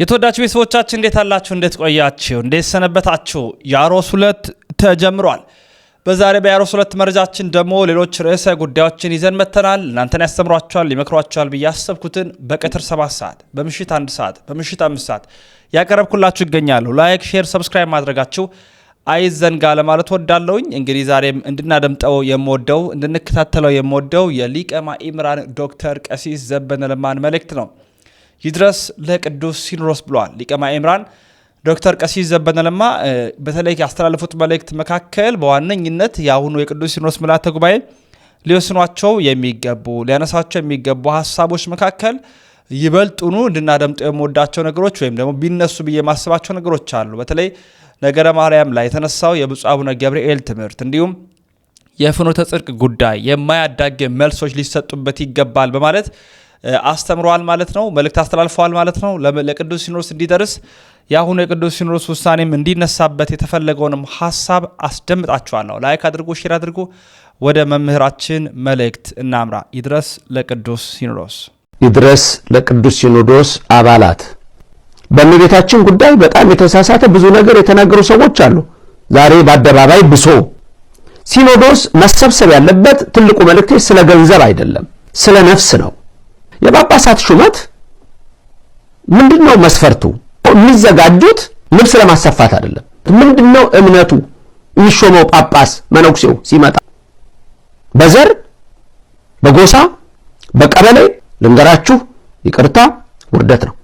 የተወዳችሁ ቤተሰቦቻችን እንዴት አላችሁ? እንዴት ቆያችሁ? እንዴት ሰነበታችሁ? ያሮስ 2 ተጀምሯል። በዛሬ በያሮስ 2 መረጃችን ደግሞ ሌሎች ርዕሰ ጉዳዮችን ይዘን መተናል። እናንተን ያስተምሯችኋል፣ ይመክሯችኋል ብዬ ያሰብኩትን በቀትር 7 ሰዓት፣ በምሽት 1 ሰዓት፣ በምሽት 5 ሰዓት ያቀረብኩላችሁ ይገኛሉ። ላይክ፣ ሼር፣ ሰብስክራይብ ማድረጋችሁ አይዘንጋ ለማለት ወዳለሁኝ። እንግዲህ ዛሬም እንድናደምጠው የምወደው እንድንከታተለው የምወደው የሊቀ ማእምራን ዶክተር ቀሲስ ዘበነ ለማን መልእክት ነው። ይድረስ ለቅዱስ ሲኖዶስ ብለዋል ሊቀ ማእምራን ዶክተር ቀሲስ ዘበነ ለማ። በተለይ ያስተላለፉት መልእክት መካከል በዋነኝነት የአሁኑ የቅዱስ ሲኖዶስ ምልዓተ ጉባኤ ሊወስኗቸው የሚገቡ ሊያነሳቸው የሚገቡ ሀሳቦች መካከል ይበልጡኑ እንድናደምጠው የምወዳቸው ነገሮች ወይም ደግሞ ቢነሱ ብዬ ማስባቸው ነገሮች አሉ። በተለይ ነገረ ማርያም ላይ የተነሳው የብፁዕ አቡነ ገብርኤል ትምህርት እንዲሁም የፍኖተ ጽድቅ ጉዳይ የማያዳግም መልሶች ሊሰጡበት ይገባል በማለት አስተምሯል ማለት ነው። መልእክት አስተላልፈዋል ማለት ነው። ለቅዱስ ሲኖዶስ እንዲደርስ የአሁኑ የቅዱስ ሲኖዶስ ውሳኔም እንዲነሳበት የተፈለገውንም ሀሳብ አስደምጣችኋለሁ። ላይክ አድርጉ፣ ሼር አድርጉ። ወደ መምህራችን መልእክት እናምራ። ይድረስ ለቅዱስ ሲኖዶስ። ይድረስ ለቅዱስ ሲኖዶስ አባላት። በእመቤታችን ጉዳይ በጣም የተሳሳተ ብዙ ነገር የተናገሩ ሰዎች አሉ። ዛሬ በአደባባይ ብሶ ሲኖዶስ መሰብሰብ ያለበት ትልቁ መልእክቴ ስለ ገንዘብ አይደለም፣ ስለ ነፍስ ነው። የጳጳሳት ሹመት ምንድነው መስፈርቱ? የሚዘጋጁት ልብስ ለማሰፋት አይደለም። ምንድነው እምነቱ? የሚሾመው ጳጳስ መነኩሴው ሲመጣ በዘር በጎሳ በቀበሌ ልንገራችሁ፣ ይቅርታ ውርደት ነው።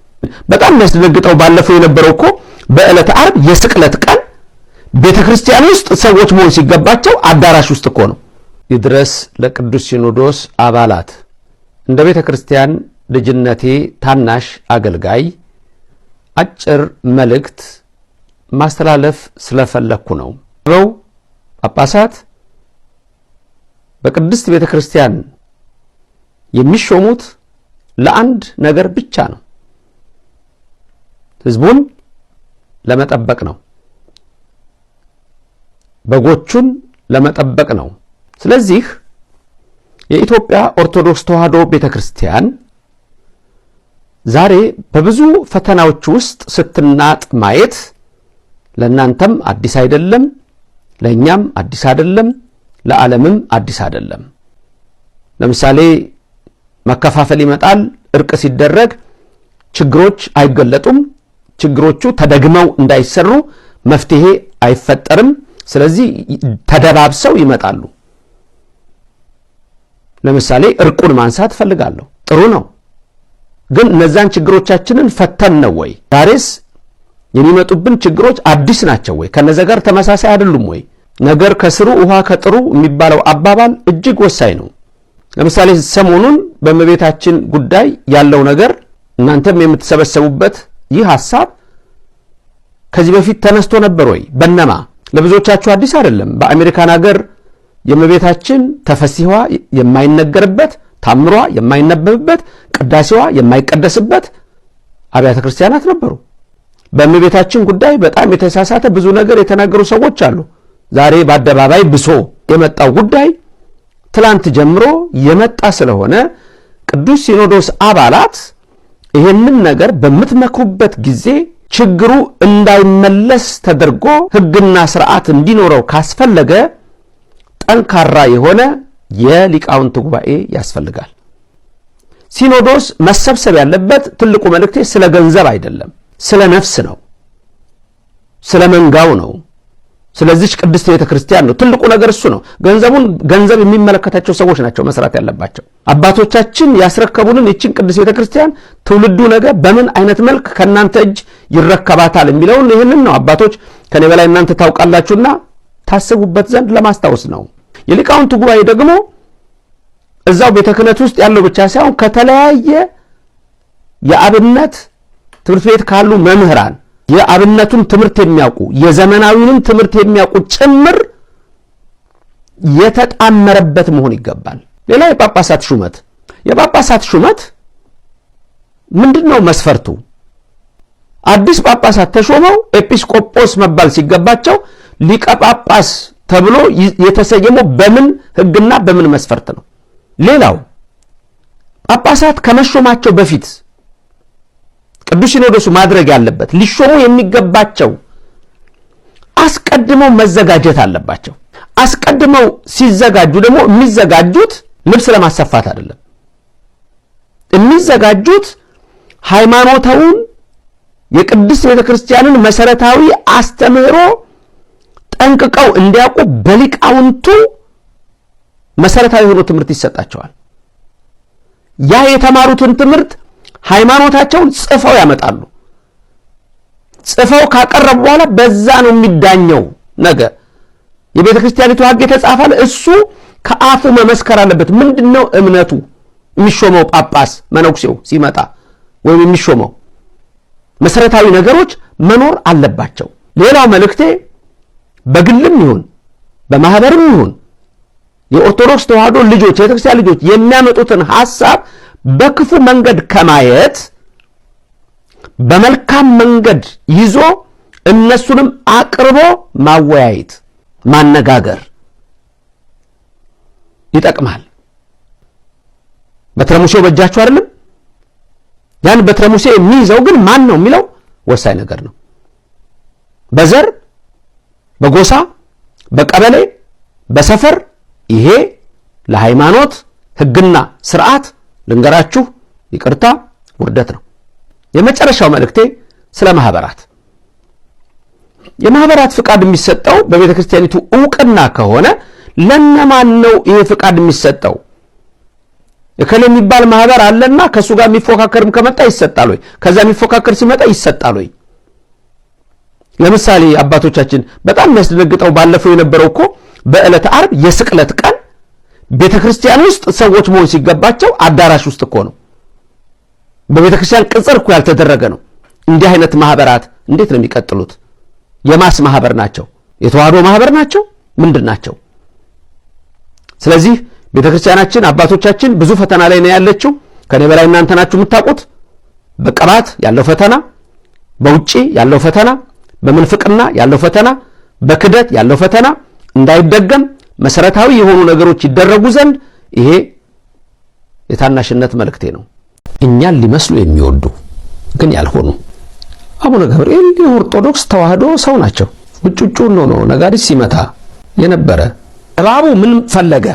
በጣም የሚያስደነግጠው ባለፈው የነበረው እኮ በዕለተ ዓርብ የስቅለት ቀን ቤተክርስቲያን ውስጥ ሰዎች መሆን ሲገባቸው አዳራሽ ውስጥ እኮ ነው። ይድረስ ለቅዱስ ሲኖዶስ አባላት። እንደ ቤተክርስቲያን ልጅነቴ ታናሽ አገልጋይ አጭር መልእክት ማስተላለፍ ስለፈለኩ ነው። ጳጳሳት በቅድስት ቤተክርስቲያን የሚሾሙት ለአንድ ነገር ብቻ ነው፣ ህዝቡን ለመጠበቅ ነው፣ በጎቹን ለመጠበቅ ነው። ስለዚህ የኢትዮጵያ ኦርቶዶክስ ተዋሕዶ ቤተክርስቲያን ዛሬ በብዙ ፈተናዎች ውስጥ ስትናጥ ማየት ለእናንተም አዲስ አይደለም፣ ለእኛም አዲስ አይደለም፣ ለዓለምም አዲስ አይደለም። ለምሳሌ መከፋፈል ይመጣል፣ እርቅ ሲደረግ ችግሮች አይገለጡም፣ ችግሮቹ ተደግመው እንዳይሰሩ መፍትሄ አይፈጠርም። ስለዚህ ተደባብሰው ይመጣሉ። ለምሳሌ እርቁን ማንሳት ፈልጋለሁ፣ ጥሩ ነው። ግን እነዛን ችግሮቻችንን ፈተን ነው ወይ? ዛሬስ የሚመጡብን ችግሮች አዲስ ናቸው ወይ? ከነዛ ጋር ተመሳሳይ አይደሉም ወይ? ነገር ከስሩ ውሃ ከጥሩ የሚባለው አባባል እጅግ ወሳኝ ነው። ለምሳሌ ሰሞኑን በእመቤታችን ጉዳይ ያለው ነገር እናንተም የምትሰበሰቡበት ይህ ሐሳብ ከዚህ በፊት ተነስቶ ነበር ወይ? በነማ? ለብዙዎቻችሁ አዲስ አይደለም። በአሜሪካን ሀገር የእመቤታችን ተፈሲዋ የማይነገርበት፣ ታምሯ የማይነበብበት፣ ቅዳሴዋ የማይቀደስበት አብያተ ክርስቲያናት ነበሩ። በእመቤታችን ጉዳይ በጣም የተሳሳተ ብዙ ነገር የተናገሩ ሰዎች አሉ። ዛሬ በአደባባይ ብሶ የመጣው ጉዳይ ትላንት ጀምሮ የመጣ ስለሆነ ቅዱስ ሲኖዶስ አባላት ይሄንን ነገር በምትመክሩበት ጊዜ ችግሩ እንዳይመለስ ተደርጎ ሕግና ስርዓት እንዲኖረው ካስፈለገ ጠንካራ የሆነ የሊቃውንት ጉባኤ ያስፈልጋል። ሲኖዶስ መሰብሰብ ያለበት ትልቁ መልእክቴ ስለ ገንዘብ አይደለም፣ ስለ ነፍስ ነው፣ ስለ መንጋው ነው። ስለዚህ ቅድስት ቤተክርስቲያን ነው ትልቁ ነገር፣ እሱ ነው። ገንዘብ የሚመለከታቸው ሰዎች ናቸው መስራት ያለባቸው። አባቶቻችን ያስረከቡንን ይችን ቅድስት ቤተክርስቲያን ትውልዱ ነገ በምን አይነት መልክ ከናንተ እጅ ይረከባታል የሚለውን ይሄንን ነው አባቶች ከኔ በላይ እናንተ ታውቃላችሁና ታስቡበት ዘንድ ለማስታወስ ነው። የሊቃውንቱ ጉባኤ ደግሞ እዛው ቤተ ክህነት ውስጥ ያለው ብቻ ሳይሆን ከተለያየ የአብነት ትምህርት ቤት ካሉ መምህራን የአብነቱን ትምህርት የሚያውቁ የዘመናዊውን ትምህርት የሚያውቁ ጭምር የተጣመረበት መሆን ይገባል። ሌላ የጳጳሳት ሹመት ምንድነው መስፈርቱ? አዲስ ጳጳሳት ተሾመው ኤጲስቆጶስ መባል ሲገባቸው ሊቀ ጳጳስ ተብሎ የተሰየመው በምን ሕግና በምን መስፈርት ነው? ሌላው ጳጳሳት ከመሾማቸው በፊት ቅዱስ ሲኖዶሱ ማድረግ ያለበት ሊሾሙ የሚገባቸው አስቀድመው መዘጋጀት አለባቸው። አስቀድመው ሲዘጋጁ ደግሞ የሚዘጋጁት ልብስ ለማሰፋት አይደለም። የሚዘጋጁት ሃይማኖታውን የቅድስት ቤተክርስቲያንን መሰረታዊ አስተምህሮ ጠንቅቀው እንዲያውቁ በሊቃውንቱ መሰረታዊ ሆኖ ትምህርት ይሰጣቸዋል። ያ የተማሩትን ትምህርት ሃይማኖታቸውን ጽፈው ያመጣሉ። ጽፈው ካቀረቡ በኋላ በዛ ነው የሚዳኘው ነገር። የቤተ ክርስቲያኒቱ ሕግ የተጻፈለ እሱ ከአፉ መመስከር አለበት። ምንድነው እምነቱ? የሚሾመው ጳጳስ መነኩሴው ሲመጣ ወይም የሚሾመው መሰረታዊ ነገሮች መኖር አለባቸው። ሌላው መልእክቴ በግልም ይሁን በማህበርም ይሁን የኦርቶዶክስ ተዋህዶ ልጆች የቤተክርስቲያን ልጆች የሚያመጡትን ሐሳብ በክፉ መንገድ ከማየት በመልካም መንገድ ይዞ እነሱንም አቅርቦ ማወያየት ማነጋገር ይጠቅማል። በትረ ሙሴው በእጃችሁ አይደለም? ያን በትረ ሙሴ የሚይዘው ግን ማን ነው የሚለው ወሳኝ ነገር ነው። በዘር በጎሳ በቀበሌ በሰፈር ይሄ ለሃይማኖት ሕግና ስርዓት ልንገራችሁ ይቅርታ ውርደት ነው። የመጨረሻው መልእክቴ ስለ ማህበራት። የማህበራት ፍቃድ የሚሰጠው በቤተ ክርስቲያኒቱ ዕውቅና ከሆነ ለነማን ነው ይሄ ፍቃድ የሚሰጠው? እከሌ የሚባል ማህበር አለና ከሱ ጋር የሚፎካከርም ከመጣ ይሰጣል ወይ? ከዛ የሚፎካከር ሲመጣ ይሰጣል ወይ? ለምሳሌ አባቶቻችን በጣም የሚያስደነግጠው ባለፈው የነበረው እኮ በዕለተ ዓርብ የስቅለት ቀን ቤተ ክርስቲያን ውስጥ ሰዎች መሆን ሲገባቸው አዳራሽ ውስጥ እኮ ነው። በቤተ ክርስቲያን ቅጽር እኮ ያልተደረገ ነው። እንዲህ አይነት ማህበራት እንዴት ነው የሚቀጥሉት? የማስ ማህበር ናቸው? የተዋህዶ ማህበር ናቸው? ምንድን ናቸው? ስለዚህ ቤተ ክርስቲያናችን አባቶቻችን ብዙ ፈተና ላይ ነው ያለችው። ከኔ በላይ እናንተ ናችሁ የምታውቁት። በቅባት ያለው ፈተና፣ በውጪ ያለው ፈተና፣ በምንፍቅና ያለው ፈተና፣ በክደት ያለው ፈተና እንዳይደገም መሰረታዊ የሆኑ ነገሮች ይደረጉ ዘንድ ይሄ የታናሽነት መልእክቴ ነው። እኛን ሊመስሉ የሚወዱ ግን ያልሆኑ አቡነ ገብርኤል የኦርቶዶክስ ተዋህዶ ሰው ናቸው። ውጭ ነው ነጋሪት ሲመታ የነበረ እባቡ ምን ፈለገ?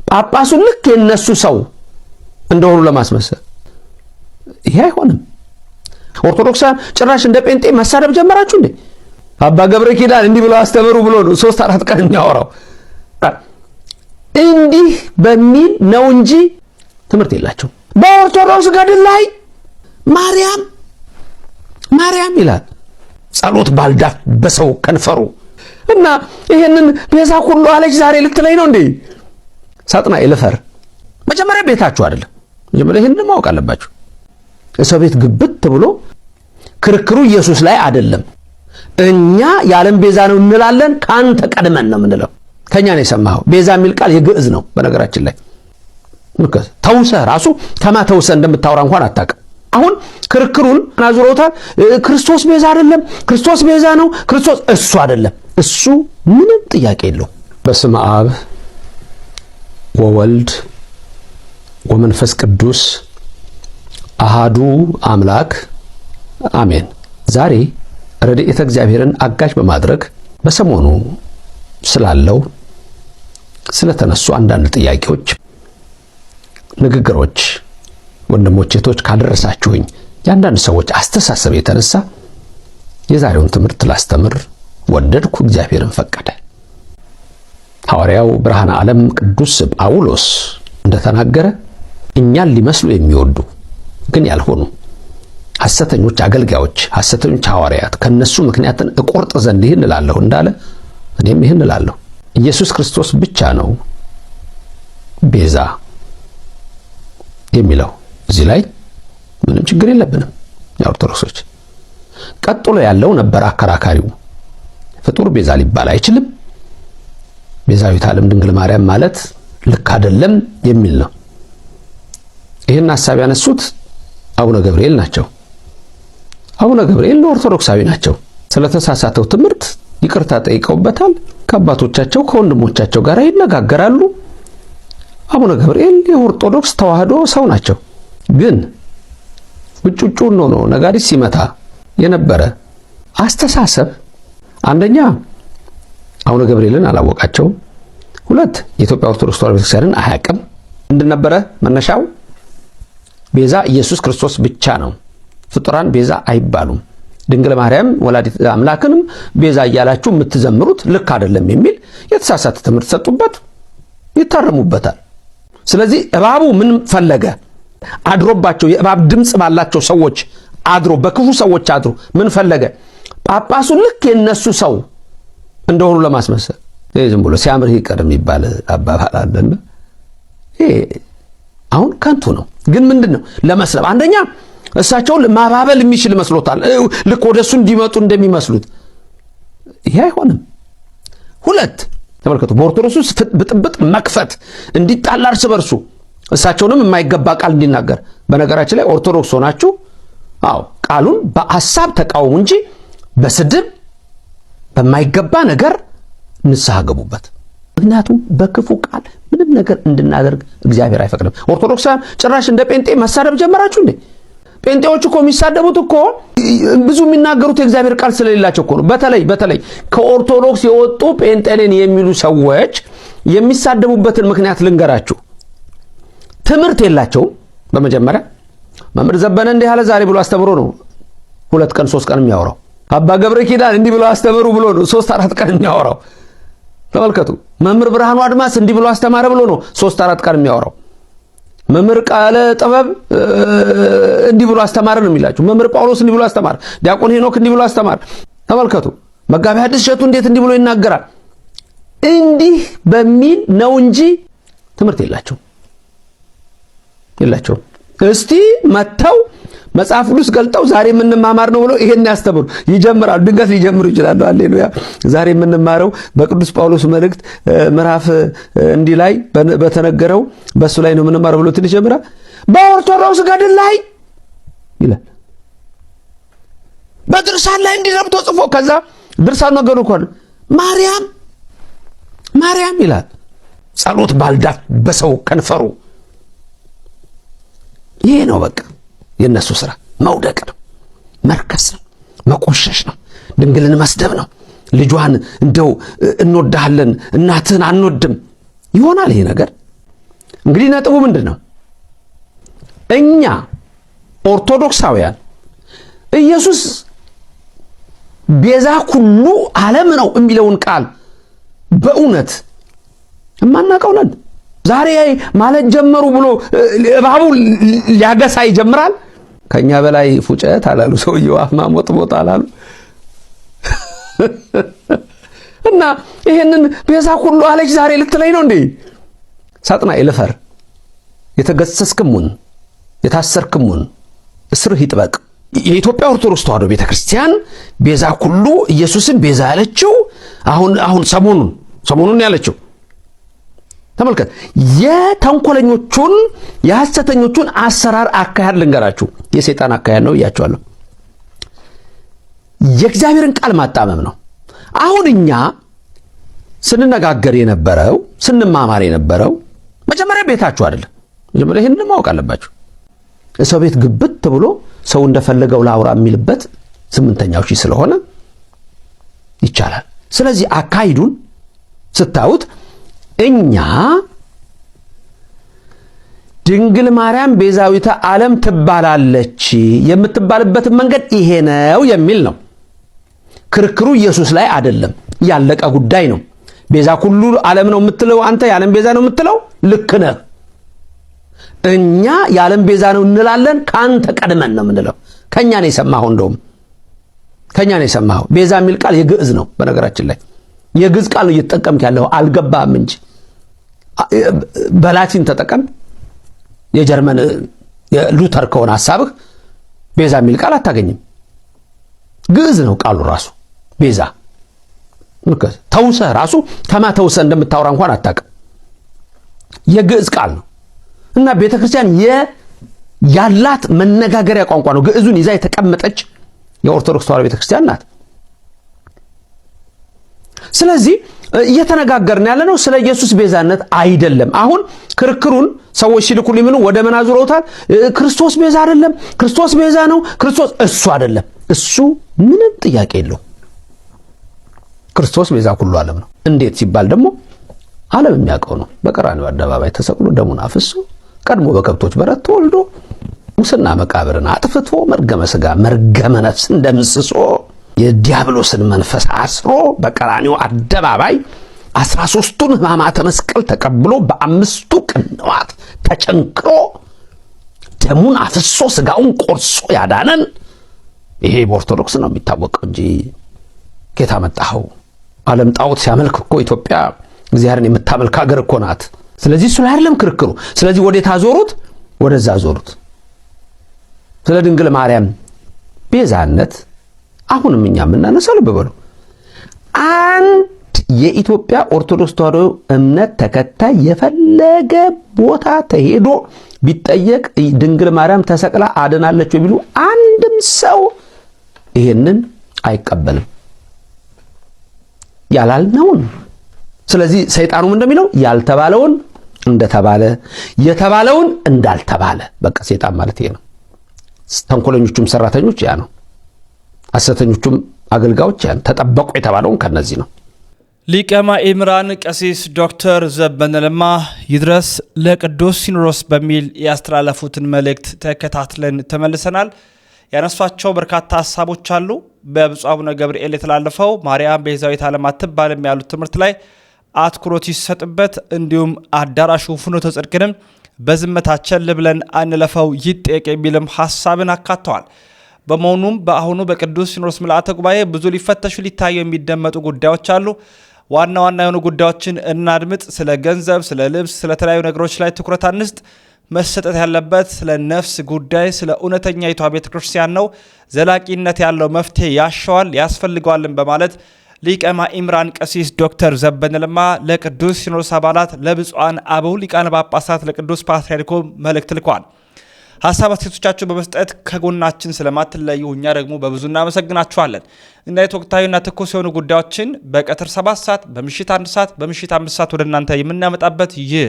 ጳጳሱን ልክ የነሱ ሰው እንደሆኑ ለማስመሰል። ይሄ አይሆንም። ኦርቶዶክሳን ጭራሽ እንደ ጴንጤ መሳደብ ጀመራችሁ እንዴ? አባ ገብረ ኪዳን እንዲህ ብለው አስተምሩ ብሎ ነው 3-4 ቀን የሚያወራው። እንዲህ በሚል ነው እንጂ ትምህርት የላቸው። በኦርቶዶክስ ገድል ላይ ማርያም ይላል ጸሎት ባልዳፍ በሰው ከንፈሩ እና ይሄንን ቤዛ ሁሉ አለች ዛሬ ልትለይ ነው እንዴ? ሳጥናኤል ልፈር። መጀመሪያ ቤታችሁ አይደለም። መጀመሪያ ይሄንን ማወቅ አለባችሁ። የሰው ቤት ግብት ብሎ ክርክሩ ኢየሱስ ላይ አይደለም። እኛ የዓለም ቤዛ ነው እንላለን። ካንተ ቀድመን ነው የምንለው። ከኛ ነው የሰማኸው። ቤዛ የሚል ቃል የግዕዝ ነው በነገራችን ላይ። ተውሰ ራሱ ከማተውሰ እንደምታወራ እንኳን አታውቅም። አሁን ክርክሩን አዙሮታል። ክርስቶስ ቤዛ አይደለም፣ ክርስቶስ ቤዛ ነው፣ ክርስቶስ እሱ አይደለም። እሱ ምንም ጥያቄ የለው። በስመ አብ ወወልድ ወመንፈስ ቅዱስ አሃዱ አምላክ አሜን። ዛሬ ረድኤተ እግዚአብሔርን አጋዥ በማድረግ በሰሞኑ ስላለው ስለተነሱ አንዳንድ ጥያቄዎች፣ ንግግሮች ወንድሞች እህቶች ካደረሳችሁኝ የአንዳንድ ሰዎች አስተሳሰብ የተነሳ የዛሬውን ትምህርት ላስተምር ወደድኩ። እግዚአብሔርን ፈቀደ። ሐዋርያው ብርሃነ ዓለም ቅዱስ ጳውሎስ እንደተናገረ እኛን ሊመስሉ የሚወዱ ግን ያልሆኑ ሐሰተኞች አገልጋዮች፣ ሐሰተኞች ሐዋርያት ከነሱ ምክንያትን እቆርጥ ዘንድ ይህን እላለሁ እንዳለ እኔም ይህን እላለሁ። ኢየሱስ ክርስቶስ ብቻ ነው ቤዛ የሚለው እዚህ ላይ ምንም ችግር የለብንም የኦርቶዶክሶች። ቀጥሎ ያለው ነበር አከራካሪው። ፍጡር ቤዛ ሊባል አይችልም፣ ቤዛዊት ዓለም ድንግል ማርያም ማለት ልክ አይደለም የሚል ነው። ይህን ሐሳብ ያነሱት አቡነ ገብርኤል ናቸው። አቡነ ገብርኤል ኦርቶዶክሳዊ ናቸው። ስለተሳሳተው ትምህርት ይቅርታ ጠይቀውበታል። ከአባቶቻቸው ከወንድሞቻቸው ጋር ይነጋገራሉ። አቡነ ገብርኤል የኦርቶዶክስ ተዋህዶ ሰው ናቸው። ግን ውጭጩን ነው ነጋሪት ሲመታ የነበረ አስተሳሰብ አንደኛ አቡነ ገብርኤልን አላወቃቸውም። ሁለት የኢትዮጵያ ኦርቶዶክስ ተዋሕዶ ቤተክርስቲያንን አያውቅም። እንደነበረ መነሻው ቤዛ ኢየሱስ ክርስቶስ ብቻ ነው። ፍጡራን ቤዛ አይባሉም። ድንግል ማርያም ወላዲተ አምላክንም ቤዛ እያላችሁ የምትዘምሩት ልክ አይደለም የሚል የተሳሳተ ትምህርት ሰጡበት፣ ይታረሙበታል። ስለዚህ እባቡ ምን ፈለገ? አድሮባቸው የእባብ ድምጽ ባላቸው ሰዎች አድሮ በክፉ ሰዎች አድሮ ምን ፈለገ? ጳጳሱ ልክ የነሱ ሰው እንደሆኑ ለማስመሰል። ዝም ብሎ ሲያምር ይቀር የሚባል አባባል አለና ይሄ አሁን ከንቱ ነው። ግን ምንድነው ለመስለብ አንደኛ እሳቸውን ማባበል የሚችል መስሎታል። ልክ ወደሱ እንዲመጡ እንደሚመስሉት ይሄ አይሆንም። ሁለት ተመልከቱ፣ በኦርቶዶክስ ብጥብጥ መክፈት እንዲጣላ እርስ በርሱ እሳቸውንም የማይገባ ቃል እንዲናገር። በነገራችን ላይ ኦርቶዶክስ ሆናችሁ ቃሉን በሐሳብ ተቃውሙ እንጂ በስድብ በማይገባ ነገር ንስሐ ገቡበት። ምክንያቱም በክፉ ቃል ምንም ነገር እንድናደርግ እግዚአብሔር አይፈቅድም። ኦርቶዶክሳውያን ጭራሽ እንደ ጴንጤ መሳደብ ጀመራችሁ እንዴ? ጴንጤዎቹ እኮ የሚሳደቡት እኮ ብዙ የሚናገሩት የእግዚአብሔር ቃል ስለሌላቸው እኮ ነው። በተለይ ከኦርቶዶክስ የወጡ ጴንጤንን የሚሉ ሰዎች የሚሳደቡበትን ምክንያት ልንገራችሁ። ትምህርት የላቸውም። በመጀመሪያ መምህር ዘበነ እንዲህ ያለ ዛሬ ብሎ አስተምሮ ነው 2 ቀን 3 ቀን የሚያወራው። አባ ገብረ ኪዳን እንዲህ ብሎ አስተምሩ ብሎ ነው 3-4 ቀን የሚያወራው። ተመልከቱ። መምህር ብርሃኑ አድማስ እንዲህ ብሎ አስተማረ ብሎ ነው 3-4 ቀን የሚያወራው። መምህር ቃለ ጥበብ እንዲህ ብሎ አስተማረ ነው የሚላችሁ። መምህር ጳውሎስ እንዲህ ብሎ አስተማረ፣ ዲያቆን ሄኖክ እንዲህ ብሎ አስተማረ። ተመልከቱ። መጋቢ ሐዲስ እሸቱ እንዴት እንዲህ ብሎ ይናገራል። እንዲህ በሚል ነው እንጂ ትምህርት የላቸውም። እስቲ መተው መጽሐፍ ቅዱስ ገልጠው ዛሬ የምንማማር ነው ብሎ ይሄን ያስተምሩ ይጀምራሉ። ድንገት ሊጀምሩ ይችላሉ። ሃሌሉያ። ዛሬ የምንማረው በቅዱስ ጳውሎስ መልእክት ምዕራፍ እንዲህ ላይ በተነገረው በሱ ላይ ነው የምንማረው ብሎ ትንሽ ጀምራ በኦርቶዶክስ ገድል ላይ ይላል። በድርሳን ላይ እንዲህ ተብሎ ጽፎ ከዛ ድርሳን ነገሩ እኮ ማርያም ይላል። ጸሎት ባልዳት በሰው ከንፈሩ። ይሄ ነው በቃ የነሱ ስራ። መውደቅ ነው፣ መርከስ ነው፣ መቆሸሽ ነው፣ ድንግልን መስደብ ነው። ልጇን እንደው እንወዳለን እናትህን አንወድም ይሆናል ይሄ ነገር። እንግዲህ ነጥቡ ምንድን ነው? እኛ ኦርቶዶክሳውያን ኢየሱስ ቤዛ ኩሉ ዓለም ነው የሚለውን ቃል በእውነት የማናውቀው ነን። ዛሬ ማለት ጀመሩ ብሎ እባቡ ሊያገሳ ይጀምራል። ከኛ በላይ ፉጨት አላሉ ሰውየው፣ አፍ ማሞጥሞጥ አላሉ። እና ይሄንን ቤዛ ኩሉ አለች ዛሬ ልትለኝ ነው እንዴ? ሳጥናኤል ልፈር፣ የተገሰስክሙን የታሰርክሙን እስርህ ይጥበቅ። የኢትዮጵያ ኦርቶዶክስ ተዋሕዶ ቤተክርስቲያን ቤዛ ኩሉ ኢየሱስን ቤዛ ያለችው አሁን ሰሞኑን ያለችው ተመልከት። የተንኮለኞቹን የሐሰተኞቹን አሰራር አካሄድ ልንገራችሁ። የሰይጣን አካሄድ ነው እያቸዋለሁ። የእግዚአብሔርን ቃል ማጣመም ነው። አሁን እኛ ስንነጋገር የነበረው ስንማማር የነበረው መጀመሪያ ቤታችሁ አይደለም። መጀመሪያ ይሄንን ማወቅ አለባችሁ። ሰው ቤት ግብት ብሎ ሰው እንደፈለገው ላውራ የሚልበት 8ኛው ሺህ ስለሆነ ይቻላል። ስለዚህ አካሂዱን ስታዩት እኛ ድንግል ማርያም ቤዛዊተ ዓለም ትባላለች የምትባልበትን መንገድ ይሄ ነው የሚል ነው። ክርክሩ ኢየሱስ ላይ አይደለም፣ ያለቀ ጉዳይ ነው። ቤዛ ኩሉ ዓለም ነው የምትለው አንተ የዓለም ቤዛ ነው የምትለው ልክ ነህ። እኛ የዓለም ቤዛ ነው እንላለን፣ ካንተ ቀድመን ነው የምንለው። ከኛ ነው የሰማኸው። እንደውም ከኛ ነው የሰማኸው። ቤዛ የሚል ቃል የግዕዝ ነው። በነገራችን ላይ የግዕዝ ቃል ነው እየተጠቀምክ ያለው፣ አልገባህም እንጂ በላቲን ተጠቀም። የጀርመን ሉተር ከሆነ ሐሳብህ ቤዛ የሚል ቃል አታገኝም። ግዕዝ ነው ቃሉ ራሱ ቤዛ። ተውሰህ ራሱ ከማተውሰህ እንደምታወራ እንኳን አታውቅም። የግዕዝ ቃል ነው እና ቤተክርስቲያን ያላት መነጋገሪያ ቋንቋ ነው። ግዕዙን ይዛ የተቀመጠች የኦርቶዶክስ ተዋሕዶ ቤተክርስቲያን ናት። ስለዚህ እየተነጋገርን ያለነው ስለ ኢየሱስ ቤዛነት አይደለም። አሁን ክርክሩን ሰዎች ሲልኩልኝ ምን ወደ ምን አዙረውታል? ክርስቶስ ቤዛ አይደለም፣ ክርስቶስ ቤዛ ነው፣ ክርስቶስ እሱ አይደለም። እሱ ምንም ጥያቄ የለው። ክርስቶስ ቤዛ ሁሉ ዓለም ነው። እንዴት ሲባል ደግሞ ዓለም የሚያውቀው ነው። በቀራንዮ አደባባይ ተሰቅሎ ደሙን አፍሶ ቀድሞ በከብቶች በረት ተወልዶ ሙስና መቃብርን አጥፍቶ መርገመ ሥጋ መርገመ ነፍስን ደምስሶ የዲያብሎስን መንፈስ አስሮ በቀራንዮ አደባባይ 13ቱን ሕማማተ መስቀል ተቀብሎ በአምስቱ ቅንዋት ተጨንቅሮ ደሙን አፍሶ ሥጋውን ቆርሶ ያዳነን ይሄ በኦርቶዶክስ ነው የሚታወቀው እንጂ ጌታ መጣው ዓለም ጣዖት ሲያመልክ እኮ ኢትዮጵያ እግዚአብሔርን የምታመልክ ሀገር እኮ ናት። ስለዚህ እሱ ላይ አይደለም ክርክሩ። ስለዚህ ወዴት አዞሩት? ወደዛ አዞሩት። ስለ ድንግል ማርያም ቤዛነት አሁንም እኛ የምናነሳው ልብ በሉ፣ አንድ የኢትዮጵያ ኦርቶዶክስ ተዋሕዶ እምነት ተከታይ የፈለገ ቦታ ተሄዶ ቢጠየቅ ድንግል ማርያም ተሰቅላ አድናለች ቢሉ አንድም ሰው ይሄንን አይቀበልም ያላልነውን። ስለዚህ ሰይጣኑም እንደሚለው ያልተባለውን እንደተባለ የተባለውን እንዳልተባለ። በቃ ሰይጣን ማለት ይሄ ነው። ተንኮለኞቹም ሰራተኞች ያ ነው፣ ሐሰተኞቹም አገልጋዮች ያ ነው። ተጠበቁ የተባለውን ከነዚህ ነው። ሊቀ ማእምራን ቀሲስ ዶክተር ዘበነ ለማ ይድረስ ለቅዱስ ሲኖዶስ በሚል ያስተላለፉትን መልእክት ተከታትለን ተመልሰናል። ያነሷቸው በርካታ ሐሳቦች አሉ። በብፁዕ አቡነ ገብርኤል የተላለፈው ማርያም ቤዛዊት ዓለም አትባልም ያሉት ትምህርት ላይ አትኩሮት ይሰጥበት፣ እንዲሁም አዳራሹ ፍኖተ ጽድቅንም በዝምታችን ብለን አንለፈው ይጠየቅ የሚልም ሐሳብን አካተዋል። በመሆኑም በአሁኑ በቅዱስ ሲኖዶስ ምልዓተ ጉባኤ ብዙ ሊፈተሹ ሊታዩ የሚደመጡ ጉዳዮች አሉ። ዋና ዋና የሆኑ ጉዳዮችን እናድምጥ። ስለ ገንዘብ፣ ስለ ልብስ፣ ስለ ተለያዩ ነገሮች ላይ ትኩረት አንስጥ። መሰጠት ያለበት ስለ ነፍስ ጉዳይ፣ ስለ እውነተኛይቷ ቤተ ክርስቲያን ነው። ዘላቂነት ያለው መፍትሄ ያሻዋል ያስፈልገዋልን በማለት ሊቀ ማእምራን ቀሲስ ዶክተር ዘበነ ለማ ለቅዱስ ሲኖዶስ አባላት፣ ለብፁዓን አበው ሊቃነ ጳጳሳት፣ ለቅዱስ ፓትርያርኩ መልእክት ልከዋል። ሀሳብ አስተያየቶቻችሁ በመስጠት ከጎናችን ስለማትለዩ እኛ ደግሞ በብዙ እናመሰግናችኋለን። እንዳይት ወቅታዊና ትኩስ የሆኑ ጉዳዮችን በቀትር 7 ሰዓት፣ በምሽት 1 ሰዓት፣ በምሽት 5 ሰዓት ወደ እናንተ የምናመጣበት ይህ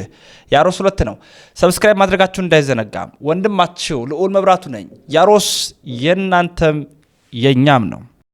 ያሮስ 2 ነው። ሰብስክራይብ ማድረጋችሁ እንዳይዘነጋም። ወንድማችሁ ልዑል መብራቱ ነኝ። ያሮስ የእናንተም የኛም ነው።